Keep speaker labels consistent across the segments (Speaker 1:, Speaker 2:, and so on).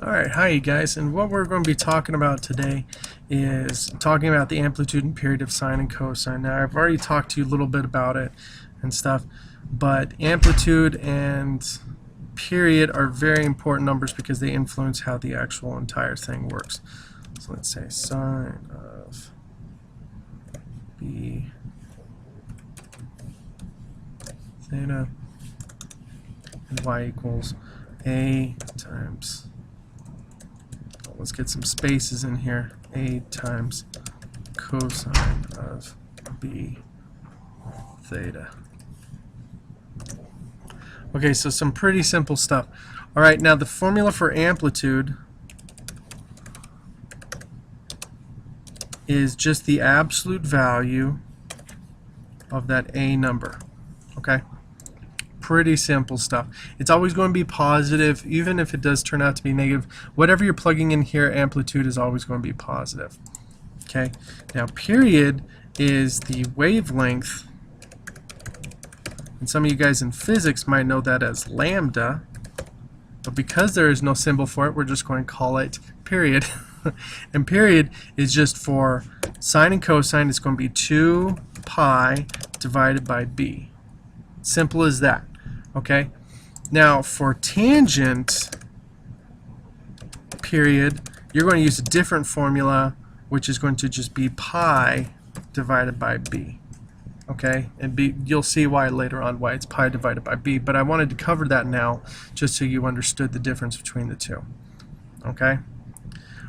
Speaker 1: Alright, hi you guys, and what we're going to be talking about today is talking about the amplitude and period of sine and cosine. Now I've already talked to you a little bit about it and stuff, but amplitude and period are very important numbers because they influence how the actual entire thing works. So let's say sine of b theta and y equals a times, let's get some spaces in here, a times cosine of b theta. Okay, so some pretty simple stuff. Alright, now the formula for amplitude is just the absolute value of that a number. Okay? Pretty simple stuff. It's always going to be positive, even if it does turn out to be negative. Whatever you're plugging in here, amplitude is always going to be positive. Okay? Now, period is the wavelength, and some of you guys in physics might know that as lambda, but because there is no symbol for it, we're just going to call it period. And period is just for sine and cosine. It's going to be 2 pi divided by b. Simple as that. Okay? Now, for tangent period, you're going to use a different formula, which is going to just be pi divided by b. Okay? And b, you'll see why later on why it's pi divided by b, but I wanted to cover that now just so you understood the difference between the two. Okay?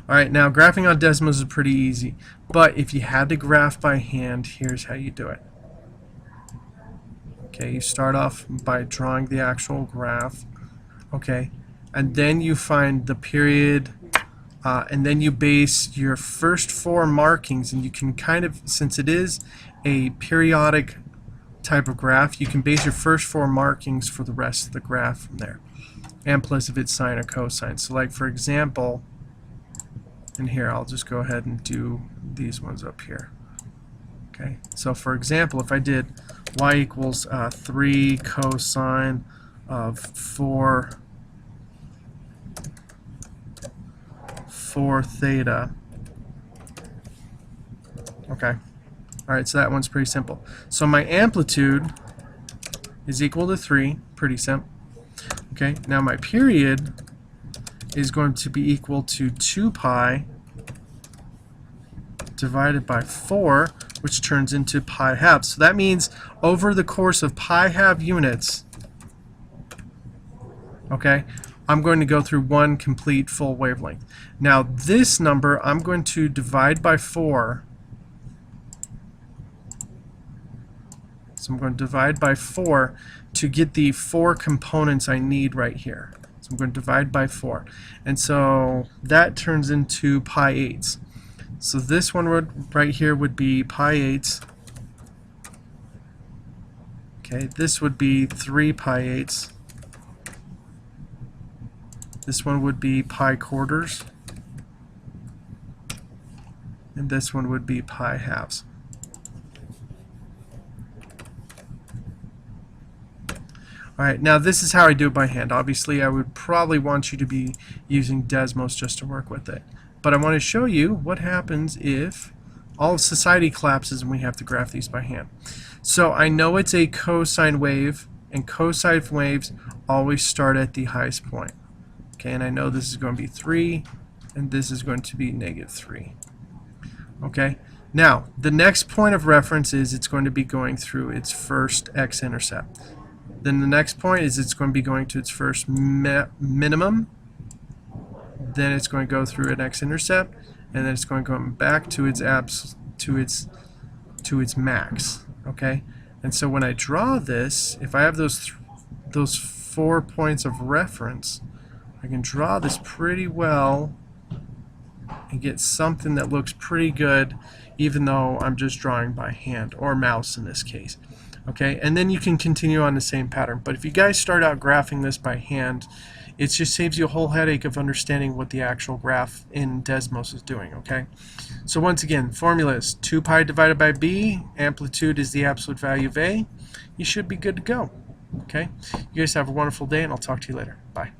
Speaker 1: Alright, now graphing on Desmos is pretty easy, but if you had to graph by hand, here's how you do it. Okay, you start off by drawing the actual graph, okay, and then you find the period, and then you base your first 4 markings, and you can kind of, since it is a periodic type of graph, you can base your first 4 markings for the rest of the graph from there, and plus if it's sine or cosine. So like for example, and here I'll just go ahead and do these ones up here. Okay, so for example, if I did y equals 3 cosine of 4 theta. Okay. Alright, so that one's pretty simple. So my amplitude is equal to 3. Pretty simple. Okay, now my period is going to be equal to 2 pi divided by 4, which turns into pi halves. So that means over the course of pi half units, okay, I'm going to go through one complete full wavelength. Now this number I'm going to divide by 4. So I'm going to divide by 4 to get the 4 components I need right here. So I'm going to divide by 4. And so that turns into pi eighths. So this one would, right here would be pi eighths. Okay, this would be 3 pi eighths. This one would be pi quarters. And this one would be pi halves. Alright, now this is how I do it by hand. Obviously, I would probably want you to be using Desmos just to work with it. But I want to show you what happens if all of society collapses and we have to graph these by hand. So I know it's a cosine wave, and cosine waves always start at the highest point. Okay, and I know this is going to be 3, and this is going to be -3. Okay, now the next point of reference is it's going to be going through its first x-intercept. Then the next point is it's going to be going to its first minimum. Then it's going to go through an x-intercept, and then it's going to go back to its max. Okay, and so when I draw this, if I have those 4 points of reference, I can draw this pretty well and get something that looks pretty good, even though I'm just drawing by hand or mouse in this case. Okay, and then you can continue on the same pattern. But if you guys start out graphing this by hand, it just saves you a whole headache of understanding what the actual graph in Desmos is doing. Okay, so once again, formula is 2 pi divided by b. Amplitude is the absolute value of a. You should be good to go. Okay, you guys have a wonderful day, and I'll talk to you later. Bye.